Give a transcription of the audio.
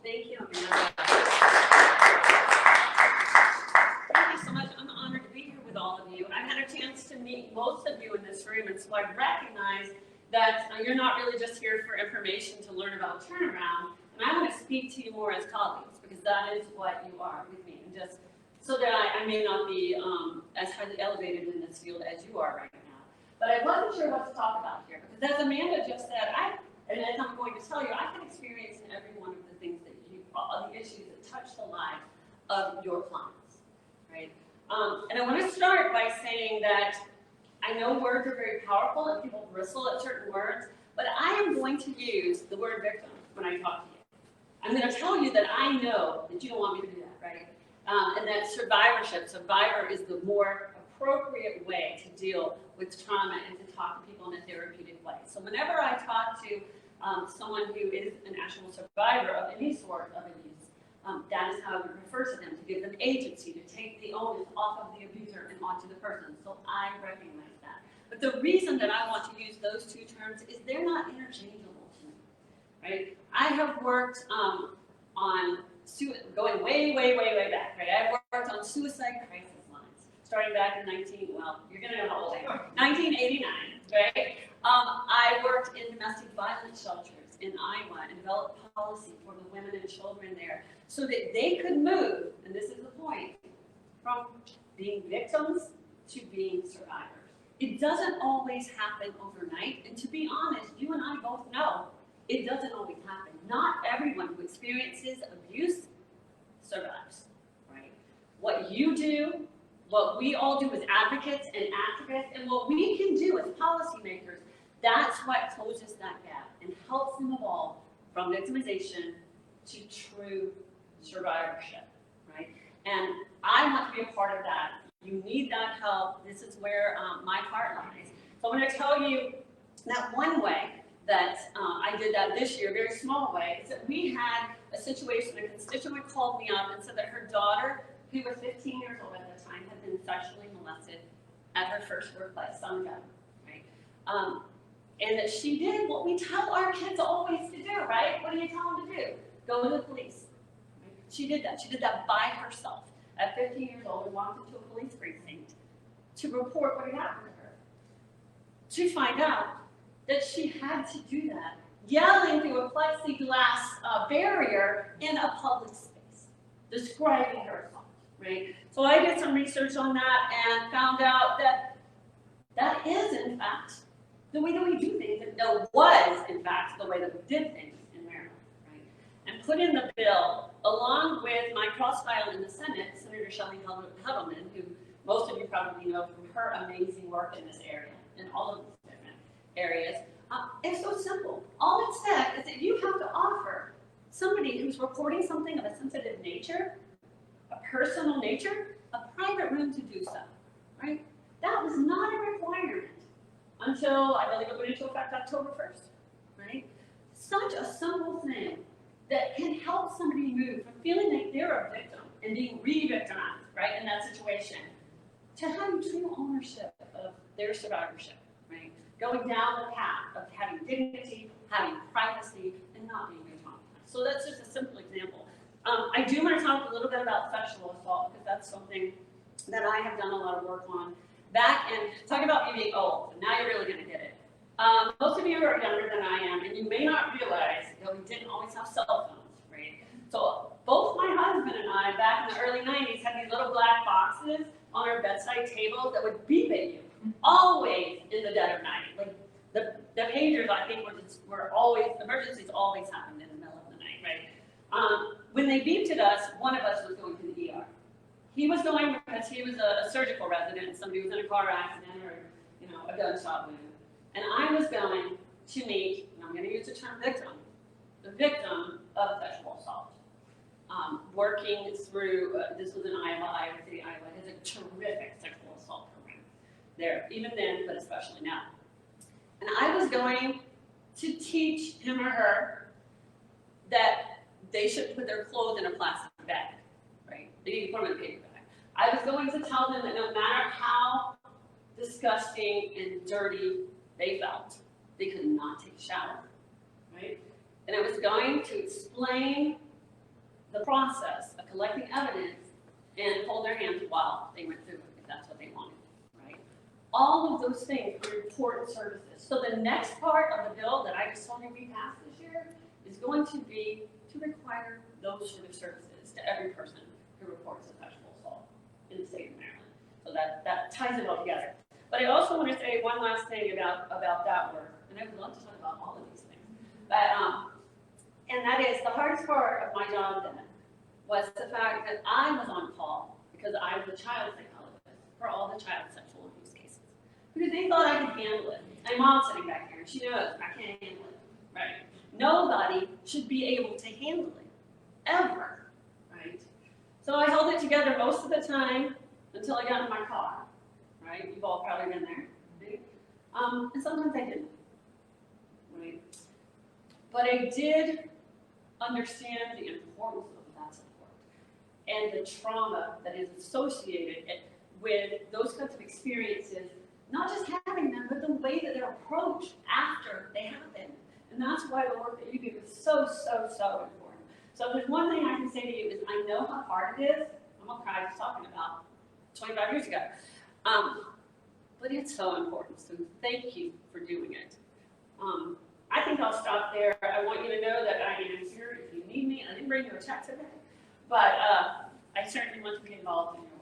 Thank you, Amanda. Thank you so much. I'm honored to be here with all of you. I've had a chance to meet most of you in this room, and so I recognize that you're not really just here for information to learn about turnaround, and I want to speak to you more as colleagues, because that is what you are with me, and just so that I may not be as highly elevated in this field as you are right now. But I wasn't sure what to talk about here, because as Amanda just said, and as I'm going to tell you, I can experience in every one of the things that the issues that touch the lives of your clients, right? And I want to start by saying that I know words are very powerful and people bristle at certain words, but I am going to use the word victim when I talk to you. I'm going to tell you that I know that you don't want me to do that, right? And that survivor is the more appropriate way to deal with trauma and to talk to people in a therapeutic way. So whenever I talk to someone who is an actual survivor of any sort of abuse, that is how I would refer to them, to give them agency, to take the onus off of the abuser and onto the person. So I recognize that. But the reason that I want to use those two terms is they're not interchangeable to me, right? I have worked on going way, way, way, way back, right? I've worked on suicide crisis lines, starting back in you're gonna know how old I am, 1989, right? I worked in domestic violence shelters in Iowa and developed policy for the women and children there so that they could move, and this is the point, from being victims to being survivors. It doesn't always happen overnight, and to be honest, you and I both know it doesn't always happen. Not everyone who experiences abuse survives, right? What you do, what we all do as advocates and activists, and what we can do as policymakers, that's what closes that gap and helps them evolve from victimization to true survivorship, right? And I want to be a part of that. You need that help. This is where my heart lies. So I'm going to tell you that one way that I did that this year, a very small way, is that we had a situation, a constituent called me up and said that her daughter, who was 15 years old at the time, had been sexually molested at her first workplace, some job, right? And that she did what we tell our kids always to do, right? What do you tell them to do? Go to the police. Right? She did that. She did that by herself at 15 years old and walked into a police precinct to report what had happened to her. To find out that she had to do that, yelling through a plexiglass barrier in a public space, describing her assault, right? So I did some research on that and found out that that is, in fact, the way that we do things, and that was, in fact, the way that we did things in Maryland, right? And put in the bill, along with my cross-file in the Senate, Senator Shelley Heddleman, who most of you probably know from her amazing work in this area, and all of these different areas. It's so simple. All it said is that you have to offer somebody who's reporting something of a sensitive nature, a personal nature, a private room to do so, right? That was not a requirement until, I believe it went into effect October 1st, right? Such a simple thing that can help somebody move from feeling like they're a victim and being re-victimized, right, in that situation, to having true ownership of their survivorship, right? Going down the path of having dignity, having privacy, and not being traumatized. So that's just a simple example. I do want to talk a little bit about sexual assault, because that's something that I have done a lot of work on. Back and talk about me being old, and now you're really going to get it. Most of you are younger than I am, and you may not realize that we didn't always have cell phones, right? So both my husband and I, back in the early 90s, had these little black boxes on our bedside tables that would beep at you, always in the dead of night. Like the pagers, I think, were always, emergencies always happened in the middle of the night, right? When they beeped at us, one of us was going to the ER. He was going because he was a surgical resident, somebody was in a car accident or, a gunshot wound. And I was going to meet, and I'm going to use the term victim, the victim of sexual assault. Working through, this was in Iowa City, Iowa, has a terrific sexual assault program there, even then, but especially now. And I was going to teach him or her that they should put their clothes in a plastic bag, right? They need to put them in a paper bag. I was going to tell them that no matter how disgusting and dirty they felt, they could not take a shower, right? And I was going to explain the process of collecting evidence and hold their hands while they went through it, if that's what they wanted, right? All of those things are important services. So the next part of the bill that I just told you we passed this year is going to be to require those sort of services to every person who reports a sexual assault in the state of Maryland. So that ties it all together. But I also want to say one last thing about that work, and I would love to talk about all of these things. But and that is the hardest part of my job then was the fact that I was on call because I was a child psychologist for all the child sexual abuse cases. Because they thought I could handle it. And Mom's sitting back here, and she knows I can't handle it, right? Nobody should be able to handle it, ever, right? So I held it together most of the time until I got in my car, right? You've all probably been there, right? And sometimes I didn't, right? But I did understand the importance of that support and the trauma that is associated with those kinds of experiences, not just having them, but the way that they're approached after they happen. And that's why the work that you do is so, so, so important. So if there's one thing I can say to you is I know how hard it is. I'm gonna cry just talking about 25 years ago. But it's so important, so thank you for doing it. I think I'll stop there. I want you to know that I am here if you need me. I didn't bring you a check today, but I certainly want to be involved in your